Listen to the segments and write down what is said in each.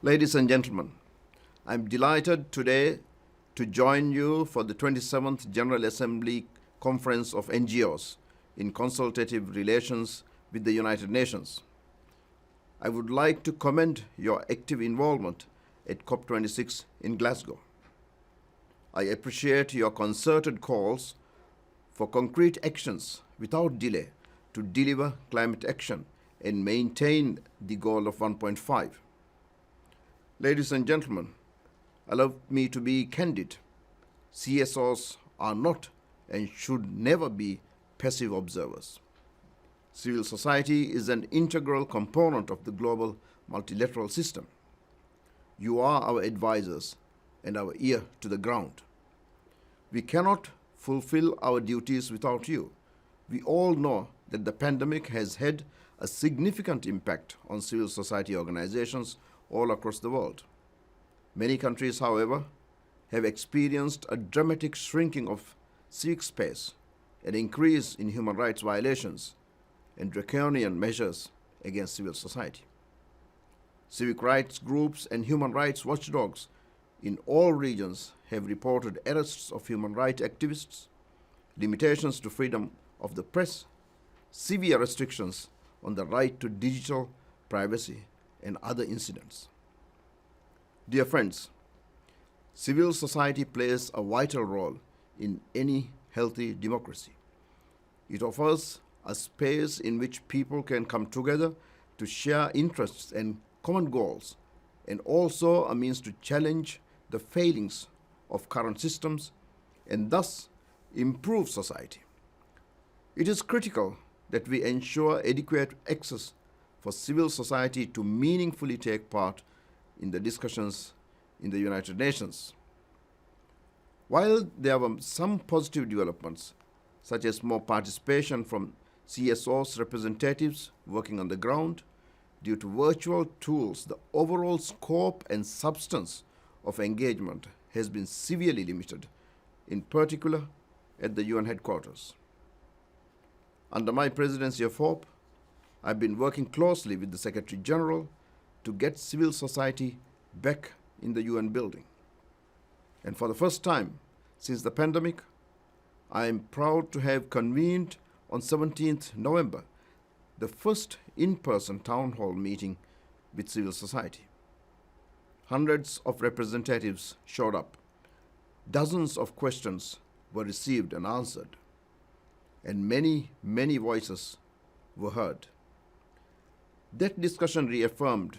Ladies and gentlemen, I'm delighted today to join you for the 27th General Assembly Conference of NGOs in consultative relations with the United Nations. I would like to commend your active involvement at COP26 in Glasgow. I appreciate your concerted calls for concrete actions without delay to deliver climate action and maintain the goal of 1.5. Ladies and gentlemen, allow me to be candid. CSOs are not and should never be passive observers. Civil society is an integral component of the global multilateral system. You are our advisors and our ear to the ground. We cannot fulfill our duties without you. We all know that the pandemic has had a significant impact on civil society organizations all across the world. Many countries, however, have experienced a dramatic shrinking of civic space, an increase in human rights violations, and draconian measures against civil society. Civic rights groups and human rights watchdogs in all regions have reported arrests of human rights activists, limitations to freedom of the press, severe restrictions on the right to digital privacy, and other incidents. Dear friends, civil society plays a vital role in any healthy democracy. It offers a space in which people can come together to share interests and common goals, and also a means to challenge the failings of current systems and thus improve society. It is critical that we ensure adequate access for civil society to meaningfully take part in the discussions in the United Nations. While there were some positive developments, such as more participation from CSOs representatives working on the ground, due to virtual tools, the overall scope and substance of engagement has been severely limited, in particular at the UN headquarters. Under my presidency of HOPE, I've been working closely with the Secretary General to get civil society back in the UN building. And for the first time since the pandemic, I am proud to have convened on 17th November the first in-person town hall meeting with civil society. Hundreds of representatives showed up. Dozens of questions were received and answered, and many voices were heard. That discussion reaffirmed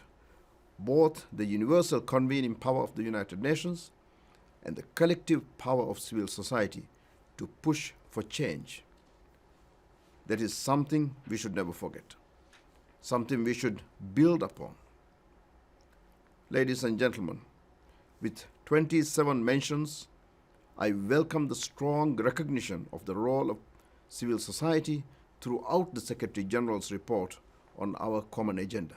both the universal convening power of the United Nations and the collective power of civil society to push for change. That is something we should never forget, something we should build upon. Ladies and gentlemen, with 27 mentions, I welcome the strong recognition of the role of civil society throughout the Secretary General's report on our common agenda.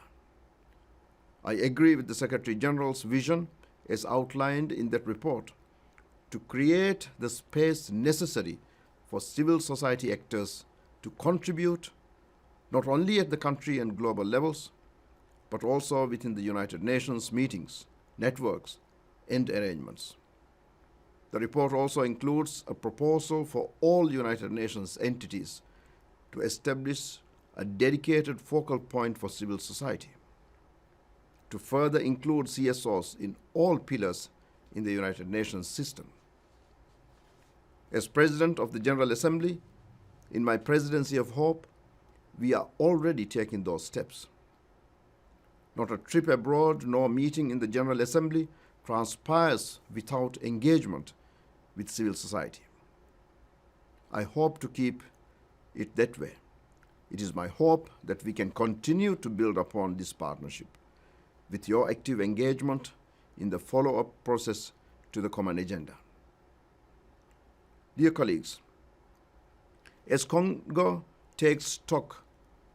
I agree with the Secretary General's vision as outlined in that report to create the space necessary for civil society actors to contribute not only at the country and global levels, but also within the United Nations meetings, networks, and arrangements. The report also includes a proposal for all United Nations entities to establish a dedicated focal point for civil society, to further include CSOs in all pillars in the United Nations system. As President of the General Assembly, in my presidency of HOPE, we are already taking those steps. Not a trip abroad nor meeting in the General Assembly transpires without engagement with civil society. I hope to keep it that way. It is my hope that we can continue to build upon this partnership with your active engagement in the follow-up process to the common agenda. Dear colleagues, as CoNGO takes stock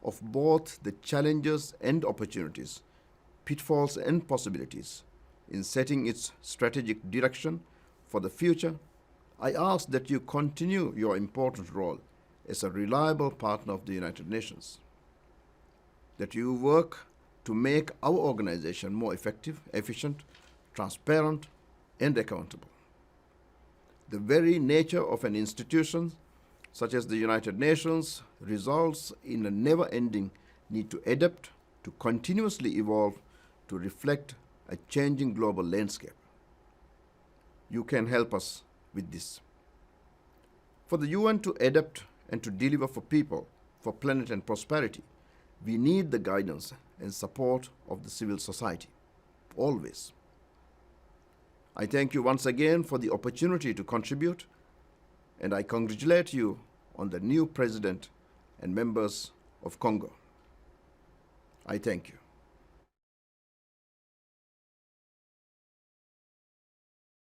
of both the challenges and opportunities, pitfalls and possibilities in setting its strategic direction for the future, I ask that you continue your important role as a reliable partner of the United Nations, that you work to make our organization more effective, efficient, transparent, and accountable. The very nature of an institution such as the United Nations results in a never-ending need to adapt, to continuously evolve, to reflect a changing global landscape. You can help us with this. For the UN to adapt and to deliver for people, for planet and prosperity, we need the guidance and support of the civil society, always. I thank you once again for the opportunity to contribute, and I congratulate you on the new president and members of CoNGO. I thank you.